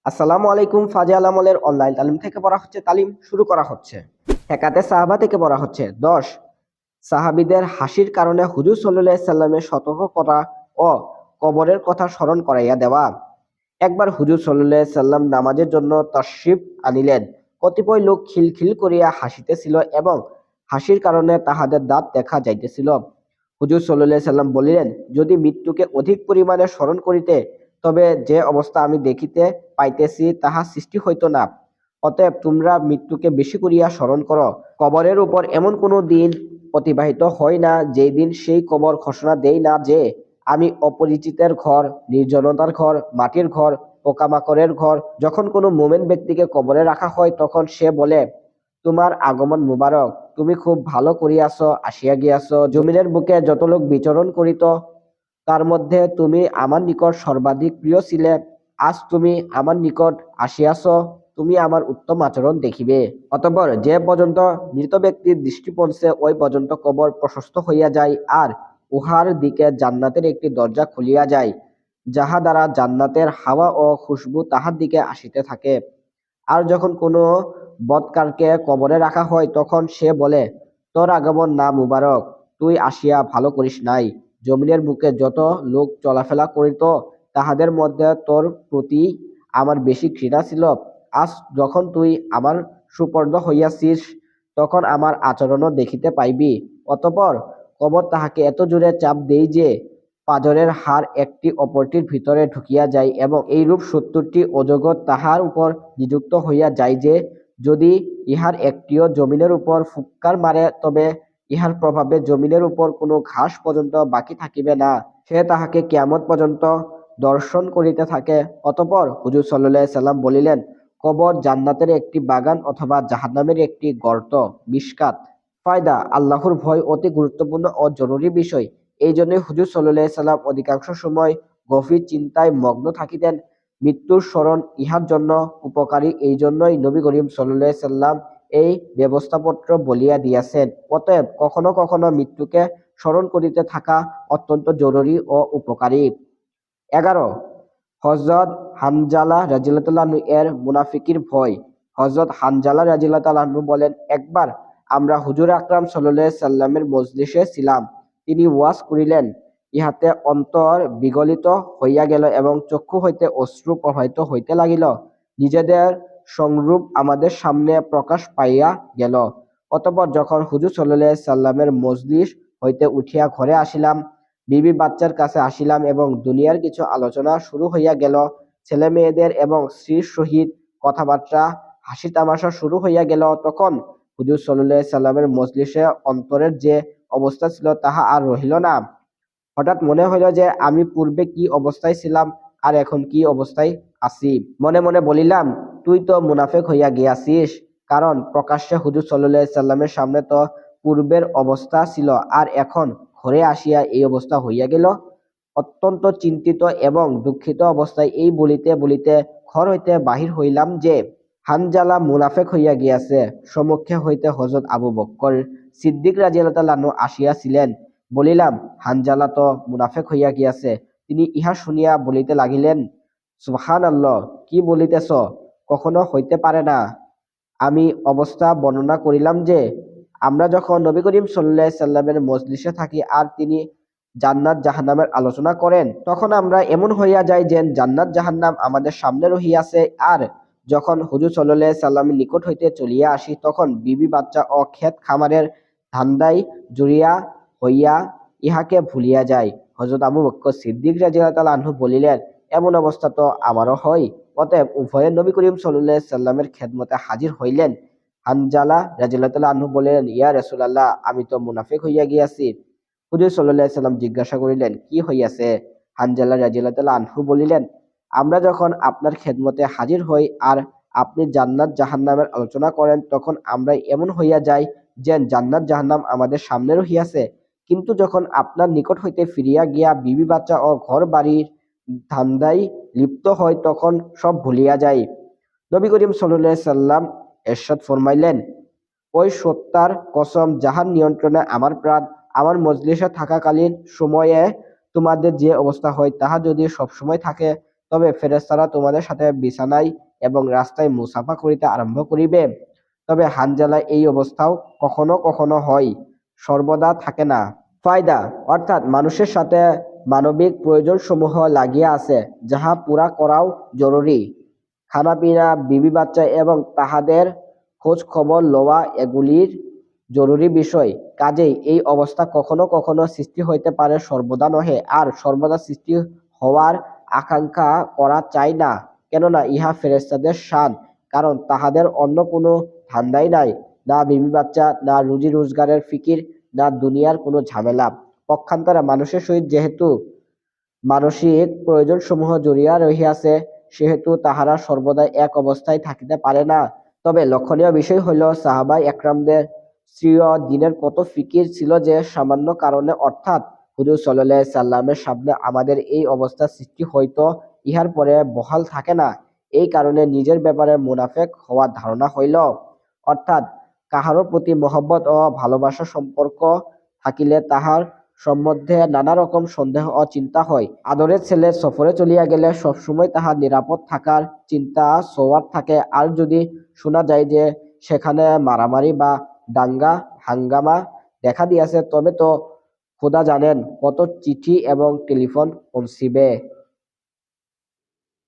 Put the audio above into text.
আসসালামু আলাইকুম। ফাজিল আমলের অনলাইন তালিম থেকে পড়া হচ্ছে, তালিম শুরু করা হচ্ছে। হেকাতে সাহাবা থেকে পড়া হচ্ছে। 10 সাহাবীদের হাসির কারণে হুজুর সাল্লাল্লাহু আলাইহি সাল্লামের সতর্ক করা ও কবরের কথা স্মরণ করাইয়া দেওয়া। একবার হুজুর সাল্লাল্লাহু আলাইহি সাল্লাম নামাজের জন্য তশরিফ আনিলেন। কতিপয় লোক খিলখিল করিয়া হাসিতেছিল এবং হাসির কারণে তাহাদের দাঁত দেখা যাইতেছিল। হুজুর সাল্লাল্লাহু আলাইহি সাল্লাম বলিলেন, যদি মৃত্যুকে অধিক পরিমাণে স্মরণ করিতে, তবে যে অবস্থা আমি দেখিতে পাইতেছি তাহা সৃষ্টি হইত না। অতএব তোমরা মৃত্যুকে বেশি করিয়া স্মরণ করো। কবরের উপর এমন কোনো দিন অতিবাহিত হয় না যেই দিন সেই কবর ঘোষণা দেয় না যে, আমি অপরিচিতের ঘর, নির্জনতার ঘর, মাটির ঘর, পোকামাকড়ের ঘর। যখন কোনো মোমেন ব্যক্তিকে কবরে রাখা হয় তখন সে বলে, তোমার আগমন মুবারক, তুমি খুব ভালো করিয়াছ আসিয়া গিয়াছ। জমিনের বুকে যত লোক বিচরণ করিত, তার মধ্যে তুমি আমার নিকট সর্বাধিক প্রিয় ছিলে। আজ তুমি আমার নিকট আসিয়াছ, তুমি আমার উত্তম আচরণ দেখিবে। অতঃপর যে পর্যন্ত মৃত ব্যক্তির দৃষ্টি পৌঁছে ওই পর্যন্ত কবর প্রশস্ত হইয়া যায়, আর উহার দিকে জান্নাতের একটি দরজা খুলিয়া যায়, যাহা দ্বারা জান্নাতের হাওয়া ও খুশবু তাহার দিকে আসিতে থাকে। আর যখন কোনো বৎকারকে কবরে রাখা হয় তখন সে বলে, তোর আগমন না মুবারক, তুই আসিয়া ভালো করিস নাই। জমিনের বুকে যত লোক চলাফেরা করিত, তাহাদের মধ্যে তোর প্রতি আমার বেশি ঘৃণা ছিল। আজ যখন তুই আমার সুপর্দ হইয়াছিস, তখন আমার আচরণও দেখিতে পাইবি। অতঃপর কবর তাহাকে এত জোরে চাপ দেই যে পাঁজরের হাড় একটি অপরটির ভিতরে ঢুকিয়া যায়, এবং এইরূপ 70টি অজগর তাহার উপর নিযুক্ত হইয়া যায় যে, যদি ইহার একটিও জমিনের উপর ফুৎকার মারে, তবে ইহার প্রভাবে জমিনের উপর কোনো ঘাস পর্যন্ত বাকি থাকিবে না। সে তাহাকে কিয়ামত পর্যন্ত দর্শন করিতে থাকে। অতঃপর হুজুর সাল্লাল্লাহু আলাইহি সাল্লাম বলিলেন, কবর জান্নাতের একটি বাগান অথবা জাহান্নামের একটি গর্ত। মিশকাত। ফায়দা: আল্লাহর ভয় অতি গুরুত্বপূর্ণ ও জরুরি বিষয়। এই জন্যই হুজুর সাল্লাল্লাহু আলাইহি সাল্লাম অধিকাংশ সময় গভীর চিন্তায় মগ্ন থাকিতেন। মৃত্যুর স্মরণ ইহার জন্য উপকারী, এই জন্যই নবী করিম সাল্লাল্লাহু আলাইহি সাল্লাম এই ব্যবস্থাপত্র বলিয়া দিয়াছেন। অতএব কখনো কখনো মৃত্যুকে স্মরণ করিতে থাকা অত্যন্ত জরুরি ও উপকারী। 11 হযরত হানজালা রাদিয়াল্লাহু আনহু এর মুনাফিকির ভয়। হযরত হানজালা রাদিয়াল্লাহু আনহু বলেন, একবার আমরা হুজুর আকরাম সাল্লাল্লাহু আলাইহি সাল্লামের মজলিসে ছিলাম। তিনি ওয়াজ করিলেন, ইহাতে অন্তর বিগলিত হইয়া গেল এবং চক্ষু হইতে অশ্রু প্রবাহিত হইতে লাগিল। নিজেদের সংরূপ আমাদের সামনে প্রকাশ পাইয়া গেল। অতঃপর যখন হুজুর সাল্লাল্লাহু আলাইহি সাল্লামের মজলিস হইতে উঠিয়া ঘরে আসিলাম, বিবি বাচ্চার কাছে আসিলাম এবং দুনিয়ার কিছু আলোচনা শুরু হইয়া গেল। ছেলে মেয়েদের এবং স্ত্রীর সহিত কথাবার্তা, হাসি তামাশা শুরু হইয়া গেল। তখন হুজুর সাল্লাল্লাহু আলাইহি সাল্লামের মজলিসে অন্তরের যে অবস্থা ছিল তাহা আর রহিল না। হঠাৎ মনে হইল যে আমি পূর্বে কি অবস্থায় ছিলাম আর এখন কি অবস্থায় আছি। মনে মনে বলিলাম, তুই তো মুনাফেক হইয়া গিয়াছিস, কারণ প্রকাশ্যে হুজুর সাল্লাল্লাহু আলাইহি সাল্লামের সামনে তো পূর্বের অবস্থা ছিল, আর এখন ঘরে আসিয়া এই অবস্থা হইয়া গেল। অত্যন্ত চিন্তিত এবং দুঃখিত অবস্থায় এই বলিতে বলিতে ঘর হইতে বাহির হইলাম যে, হানজালা মুনাফেক হইয়া গিয়াছে। সম্মুখে হইতে হযরত আবু বকর সিদ্দিক রাদিয়াল্লাহু আনহু আসিয়াছিলেন। বলিলাম, হানজালা তো মুনাফেক হইয়া গিয়াছে। তিনি ইহা শুনিয়া বলিতে লাগিলেন, সুবহানাল্লাহ, কি বলিতেছ, কখনো হইতে পারে না। আমি অবস্থা বর্ণনা করিলাম যে, আমরা যখন নবী করিম সাল্লাল্লাহু আলাইহি সাল্লামের মজলিসে থাকি আর তিনি জান্নাত জাহান্নামের আলোচনা করেন, তখন আমরা এমন হইয়া যাই যে জান্নাত জাহান্নাম আমাদের সামনে রহিয়াছে। আর যখন হুজুর সাল্লাল্লাহু আলাইহি সাল্লামের নিকট হইতে চলিয়া আসি, তখন বিবি বাচ্চা ও ক্ষেত খামারের ধান্দায় জড়িয়া হইয়া ইহাকে ভুলিয়া যায়। হযরত আবু বকর সিদ্দিক রাদিয়াল্লাহু আনহু বলিলেন, এমন অবস্থা তো আমারও হয়। অতএব উভয়ে নবী করিম সাল্লাল্লাহু আলাইহি সাল্লামের খেদমতে হাজির হইলেন। হানজালা রাদিয়াল্লাহু আনহু বলিলেন, ইয়া রাসূলুল্লাহ, আমি তো মুনাফিক হইয়া গিয়াছি। হুজুর সাল্লাল্লাহু আলাইহি সাল্লাম জিজ্ঞাসা করিলেন, কি হইয়াছে? হানজালা রাদিয়াল্লাহু আনহু বলিলেন, আমরা যখন আপনার খেদমতে হাজির হই আর আপনি জান্নাত জাহান্নামের আলোচনা করেন, তখন আমরা এমন হইয়া যাই যে জান্নাত জাহান্নাম আমাদের সামনে রহিয়াছে। কিন্তু যখন আপনার নিকট হইতে ফিরিয়া গিয়া বিবি বাচ্চা ও ঘর বাড়ির ধান্দায় লিপ্ত হয়, তখন সব ভুলিয়া যাই। নবী করিম সাল্লাল্লাহু আলাইহি সাল্লাম ইরশাদ ফরমাইলেন, ওই সত্তার কসম যাহার নিয়ন্ত্রণে আমার প্রাণ, আমার মজলিসে থাকাকালীন সময়ে তোমাদের যে অবস্থা হয় তাহা যদি সবসময় থাকে, তবে ফেরেশতারা তোমাদের সাথে বিছানায় এবং রাস্তায় মুসাফা করিতে আরম্ভ করিবে। তবে হানজালা এই অবস্থাও কখনো কখনো হয়, সর্বদা থাকে না। ফায়দা অর্থাৎ মানুষের সাথে মানবিক প্রয়োজন সমূহ লাগিয়া আছে, যাহা পুরা করাও জরুরি। খানাপিনা, বিবি বাচ্চা এবং তাহাদের খোঁজ খবর লওয়া এগুলির জরুরি বিষয়। কাজেই এই অবস্থা কখনো কখনো সৃষ্টি হইতে পারে, সর্বদা নহে। আর সর্বদা সৃষ্টি হওয়ার আকাঙ্ক্ষা করা চাই না, কেননা ইহা ফেরেশতাদের শান, কারণ তাহাদের অন্য কোনো ধান্দাই নাই, না বিবি বাচ্চা, না রুজি রোজগারের ফিকির, না দুনিয়ার কোনো ঝামেলা। পক্ষান্তরে মানুষের সহিত যেহেতু মানসিক প্রয়োজনসমূহ জড়িয়া রহিয়াছে, সেহেতু তাহারা সর্বদা এক অবস্থায় থাকিতে পারে না। তবে লক্ষণীয় বিষয় হইল, সাহাবা একরামদের স্ত্রীয় দিনের কত ফিকির ছিল যে সামান্য কারণে অর্থাৎ হুজুর সাল্লাল্লাহু আলাইহি সাল্লামের সামনে আমাদের এই অবস্থা সৃষ্টি হইতো, ইহার পরে বহাল থাকে না। এই কারণে নিজের ব্যাপারে মুনাফেক হওয়ার ধারণা হইল, অর্থাৎ কাহারও প্রতি মহব্বত ও ভালোবাসা সম্পর্ক থাকিলে তাহার সম্বন্ধে নানা রকম সন্দেহ ও চিন্তা হয়। আদরের ছেলে সফরে চলিয়া গেলে সবসময় তাহার নিরাপদ থাকার চিন্তা সওয়ার থাকে। আর যদি শোনা যায় যে সেখানে মারামারি বা দাঙ্গা হাঙ্গামা দেখা দিয়াছে, তবে তো খোদা জানেন কত চিঠি এবং টেলিফোন পৌঁছিবে।